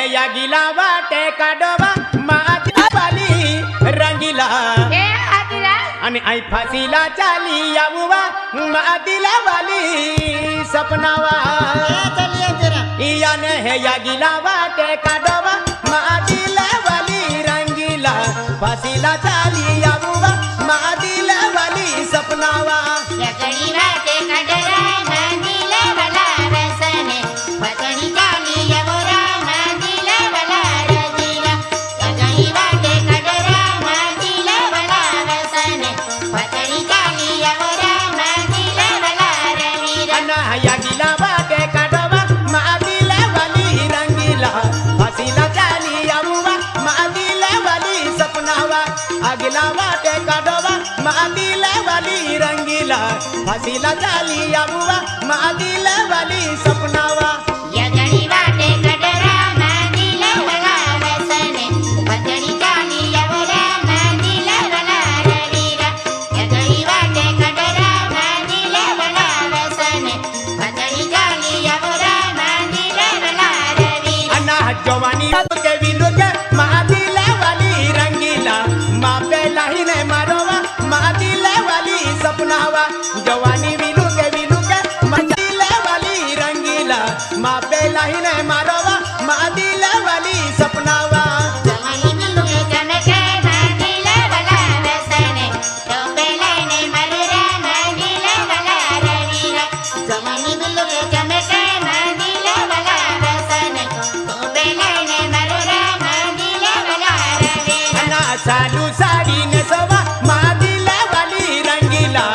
है या गिला वाटे काडोबा माती वाली रंगीला आणि आई फासीला चाली यावुवा मातीला वाली सपनावा याने है या गिला वाटे काडोबा मातीला वाली रंगीला फासीला चाली यावुवा मातीला वाली सपनावा अगला वाटे काडोबा मादिला वाली रंगीला फासीला चाली याबुवा मादिला वाली सपनावा या गणी वाटे कडरा मादिला वाला वसने पतणी चाली यावरा मादिला वाला रवीरा या गणी वाटे कडरा मादिला वाला वसने पतणी चाली यावरा मादिला वाला रवीरा अन्ना जवानी के विनोद मादिला वाली रंगीला मापेला ही ने मारोवा मादिला वाली सपनावा जवानी विनु के मादिला वाली रंगीला मापेला ही ने मारोवा मादिला वाली सपनावा जवानी बिल्लू के चमके मादिला वाला वसने तो पेलाने मरुरा मादिला वाला रवीरा जवानी बिल्लू के चमके मादिला वाला वसने तो पेलाने मरुरा मादिला वाला रवीरा अन्ना सालू साड़ी ने सवा मादिला वाली रंगीला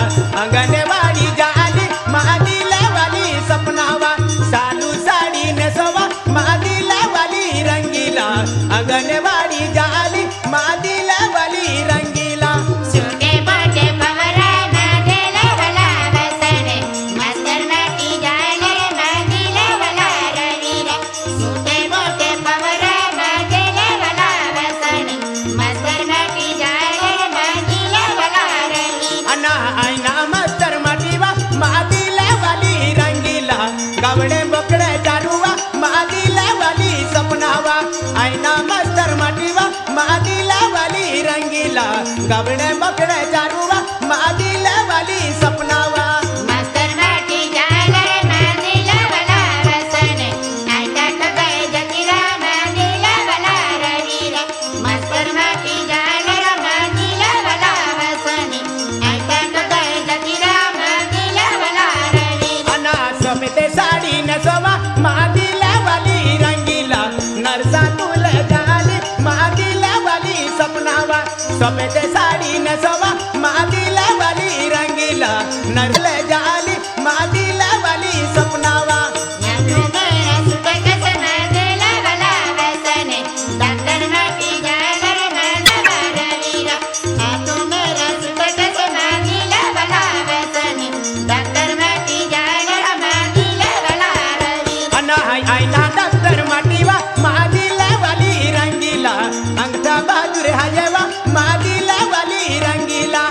अंगनवाड़ी जाली मादिला वाली सपनावा सालू साड़ी ने सवा मादिला वाली रंगीला अंगनवाड़ी जाली मादिला वाली रंगीला सुटे बाटे पवरा मादिला वाला वसने मस्तर माटी जाले मादिला वाला रवीरा सुटे बाटे पवरा मादिला वाला वसने मस्तर माटी जाले मादिला वाला रवीरा अन्ना आईना मस्तर माटीवा मादिला वाली रंगीला गावडे बोकडे चारुवा मादिला वाली सपनावा आईना मस्तर माटीवा मादिला वाली रंगीला गावडे बोकडे चारुवा मादिला वाली सपनावा मस्तर माटी जाले मादिला वाला वसने आयता टके जतिरा मादिला वाला रवीरा मस्तर माटी जाले मादिला वाला वसने आयता टके जतिरा मादिला वाला रवीरा अन्ना समेते साडी नसवा मादिला वाली रंगीला नरसा तुले जाली मादिला वाली सपनावा समेते साडी नसवा मादिला वाली रंगीला नरले जाली मादिला वाली सपनावा यातू मेरा सुटकस मादिला वाला वसने डॉक्टर माटी जाले मादिला रवीरा यातू मेरा सुटकस मादिला वाला वसने डॉक्टर माटी जाले मादिला वाला रवीरा अन्ना आईना डॉक्टर माटीवा मादिला वाली रंगीला अंगठा बहादुर हायवा मादिला वाली रंगीला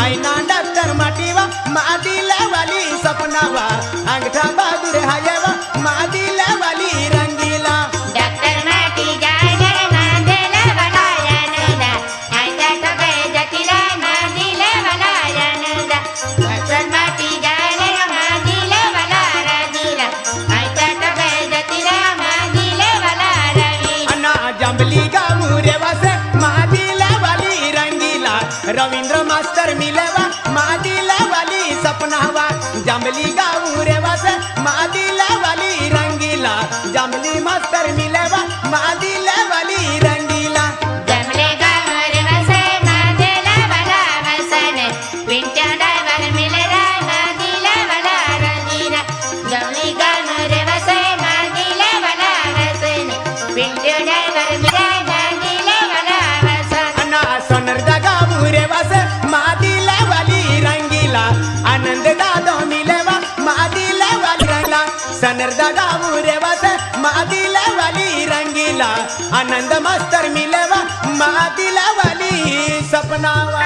आईना डॉक्टर माटीवा मादिला वाली सपनावा अंगठा बहादुर हायवा मादिला वाली रंगीला डॉक्टर माटी जाले मादिला वाला यानुदा आयता टके जतिरा मादिला वाला यानुदा डॉक्टर माटी जाले मादिला वाला रवीरा आयता टके जतिरा मादिला वाला रवीरा अन्ना जंबली गामुरे वासे मादिला वाली रंगीला रवींद्र मास्टर मिलेवा मादिला वाली सपनावा जंबली गामुरे वासे मादिला वाली रंगीला जंबली मास्टर मिलेवा मादिला वाली रंगीला जमले गामरे वसे मादिला वाला वसने पिंट्या ड्राइवर मिलेरा मादिला वाला रवीरा जमले गामरे वसे मादिला वाला वसने पिंट्या ड्राइवर मिलेरा मादिला वाला वसने अन्ना सोनरदा गामुरे वासे मादिला वाली रंगीला आनंद दादो मिलेवा मादिला वाली रंगीला सनरदा गामुरे वासे मादिला वाली रंगीला आनंद मास्टर मिलेवा मादिला वाली सपनावा